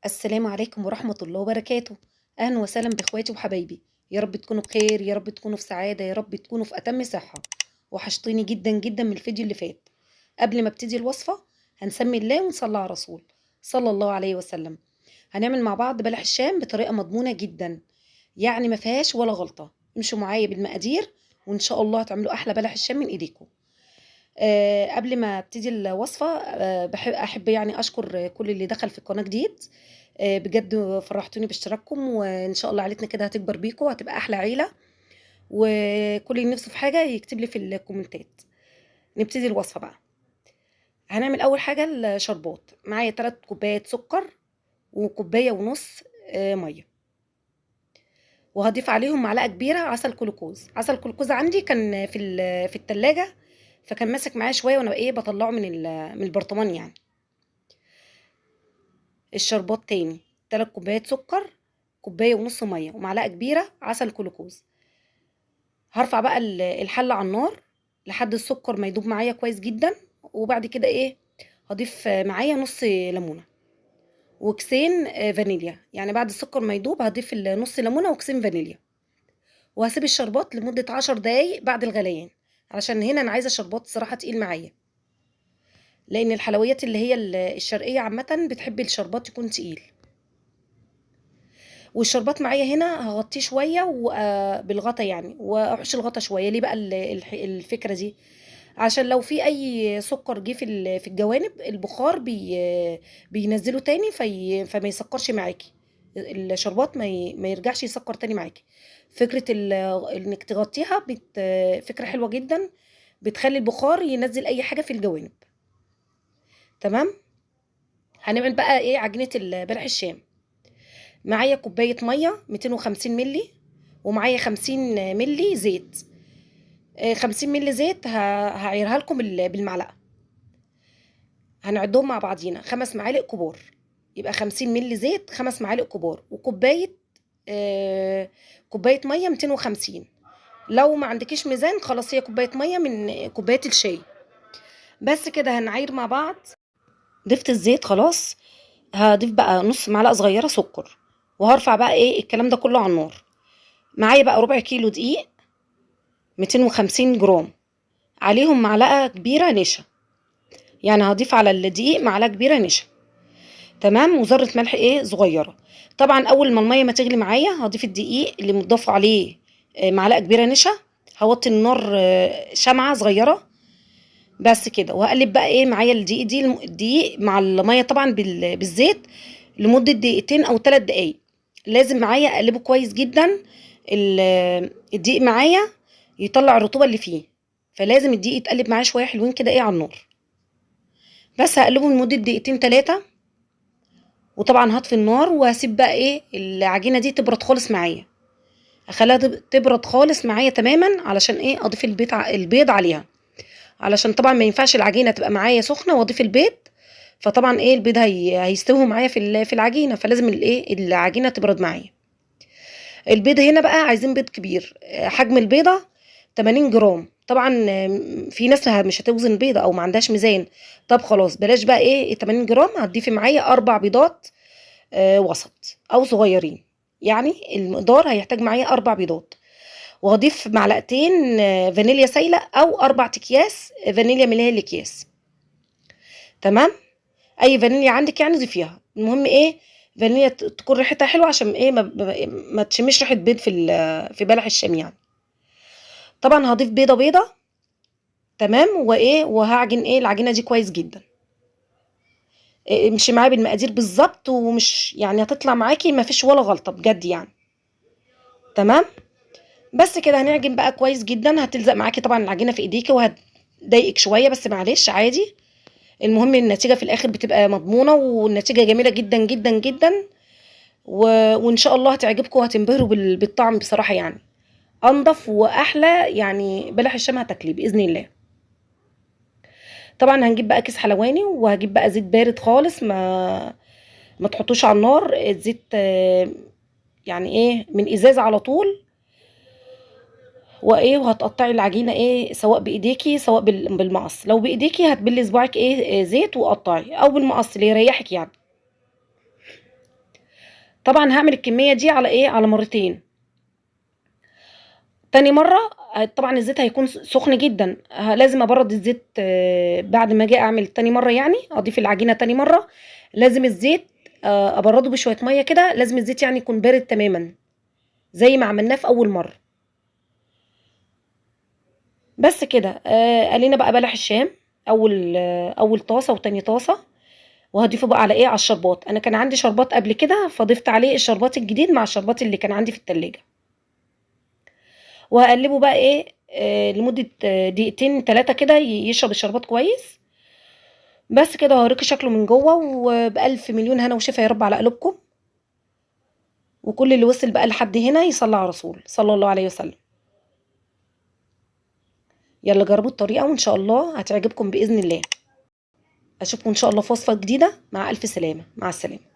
السلام عليكم ورحمة الله وبركاته. أهلا وسهلا بإخواتي وحبايبي، يا رب تكونوا بخير، يا رب تكونوا في سعادة، يا رب تكونوا في أتم صحة. وحشتوني جدا جدا من الفيديو اللي فات. قبل ما ابتدي الوصفة هنسمي الله ونصلي على الرسول صلى الله عليه وسلم. هنعمل مع بعض بلح الشام بطريقة مضمونة جدا، يعني ما فيهاش ولا غلطة. امشوا معايا بالمقادير وإن شاء الله هتعملوا أحلى بلح الشام من إيديكم. قبل ما ابتدي الوصفة أحب يعني أشكر كل اللي دخل في القناة جديد. بجد فرحتوني باشتراككم، وإن شاء الله عيلتنا كده هتكبر بيكم وهتبقى أحلى عيلة. وكل اللي نفسه في حاجة يكتب لي في الكومنتات. نبتدي الوصفة بقى. هنعمل أول حاجة الشربات. معايا 3 كوبايات سكر وكوباية ونص مية، وهضيف عليهم معلقة كبيرة عسل كلوكوز. عسل كلوكوز عندي كان في التلاجة، فكان ماسك معايا شوية وانا بطلعه من البرطمان يعني. الشربات تاني 3 كوبايات سكر، كوباية ونص مية، ومعلقة كبيرة عسل كلوكوز. هرفع بقى الحلة على النار لحد السكر ما يدوب معايا كويس جدا. وبعد كده هضيف معايا نص ليمونة وكسين فانيليا. يعني بعد السكر ما يدوب هضيف نص ليمونة وكسين فانيليا، وهسيب الشربات لمدة 10 دقايق بعد الغليان، علشان هنا انا عايزة الشربات صراحة تقيل معايا، لان الحلويات اللي هي الشرقية عامة بتحب الشربات يكون تقيل. والشربات معايا هنا هغطيه شوية بالغطا يعني، واحش الغطا شوية. ليه بقى الفكرة دي؟ عشان لو في اي سكر جه في الجوانب، البخار بينزله تاني فما يسكرش معاكي الشربات، ما يرجعش يسكر تاني معاكي. فكرة انك تغطيها فكرة حلوة جدا، بتخلي البخار ينزل اي حاجة في الجوانب. تمام. هنعمل بقى عجينة البلح الشام. معايا كوباية مية 250 ملي، ومعايا 50 ملي زيت. 50 ملي زيت هعيرها لكم بالمعلقة. هنعدهم مع بعضينا 5 معالق كبار، يبقى 50 ملي زيت 5 معالق كبار، وكوباية كوباية مية 250. لو ما عندكيش ميزان خلاص، هي كوباية مية من كوباية الشاي. بس كده هنعير مع بعض. ضفت الزيت خلاص، هضيف بقى نص معلقة صغيرة سكر، وهرفع بقى الكلام ده كله على النار. معايا بقى ربع كيلو دقيق 250 جرام، عليهم معلقة كبيرة نشا. يعني هضيف على الدقيق معلقة كبيرة نشا. تمام. وذرة ملح صغيرة. طبعا اول ما المية ما تغلي معايا هضيف الدقيق اللي مضاف عليه معلقة كبيرة نشا. هوطي النار شمعة صغيرة بس كده، وهقلب بقى معايا الدقيق مع المية طبعا بالزيت لمدة دقيقتين او 3 دقايق. لازم معايا اقلبه كويس جدا. الدقيق معايا يطلع الرطوبة اللي فيه، فلازم الدقيق يتقلب معايا شوية حلوين كده على النار. بس هقلبه لمدة دقيقتين 3، وطبعا هطفي النار وهسيب بقى العجينة دي تبرد خالص معايا. اخليها تبرد خالص معايا تماما، علشان اضيف البيض عليها. علشان طبعا ما ينفعش العجينة تبقى معايا سخنة واضيف البيض، فطبعا البيض هيستوي معايا في العجينة، فلازم العجينة تبرد معايا. البيض هنا بقى عايزين بيض كبير. حجم البيضة 80 جرام. طبعا في ناس مش هتوزن بيضة او ما عندهاش ميزان، طب خلاص بلاش بقى 80 جرام. هتضيفي معايا 4 بيضات وسط او صغيرين، يعني المقدار هيحتاج معايا 4 بيضات. وهضيف معلقتين فانيليا سايلة او 4 اكياس فانيليا من اللي هي الاكياس. تمام. اي فانيليا عندك يعني ضيفيها. المهم فانيليا تكون ريحتها حلوه، عشان ما تشميش ريحه بيض في بلح الشام يعني. طبعا هضيف بيضه بيضه. تمام. وهعجن العجينه دي كويس جدا. امشي معايا بالمقادير بالظبط، ومش يعني هتطلع معاكي ما فيش ولا غلطه بجد يعني. تمام. بس كده هنعجن بقى كويس جدا. هتلزق معاكي طبعا العجينه في ايديكي وهتضايقك شويه، بس معلش عادي. المهم النتيجه في الاخر بتبقى مضمونه، والنتيجه جميله جدا جدا جدا. وان شاء الله هتعجبكم وهتنبهروا بالطعم بصراحه يعني. انضف واحلى يعني بلح الشام هتاكليه باذن الله. طبعا هنجيب بقى كيس حلواني، وهجيب بقى زيت بارد خالص، ما تحطوش على النار الزيت. يعني من ازاز على طول. وهتقطعي العجينه سواء بايديكي سواء بالمقص. لو بايديكي هتبلي صباعك زيت وقطعي، او بالمقص اللي يريحك يعني. طبعا هعمل الكميه دي على ايه، على مرتين. تاني مره طبعا الزيت هيكون سخن جدا، لازم ابرد الزيت بعد ما اجي اعمل تاني مره، يعني اضيف العجينه تاني مره لازم الزيت ابرده بشويه ميه كده، لازم الزيت يعني يكون بارد تماما زي ما عملناه في اول مره. بس كده. قلينا بقى بلح الشام، اول طاسه وتاني طاسه، وهضيفه بقى على ايه، على الشربات. انا كان عندي شربات قبل كده فضفت عليه الشربات الجديد مع الشربات اللي كان عندي في التلاجة، وهقلبه بقى ايه لمده دقيقتين 3 كده يشرب الشربات كويس. بس كده هوريكي شكله من جوه، وبألف مليون هنا وشفا يا رب على قلوبكم. وكل اللي وصل بقى لحد هنا يصلي على رسول صلى الله عليه وسلم. يلا جربوا الطريقه وان شاء الله هتعجبكم باذن الله. اشوفكم ان شاء الله في وصفه جديده، مع الف سلامه، مع السلامه.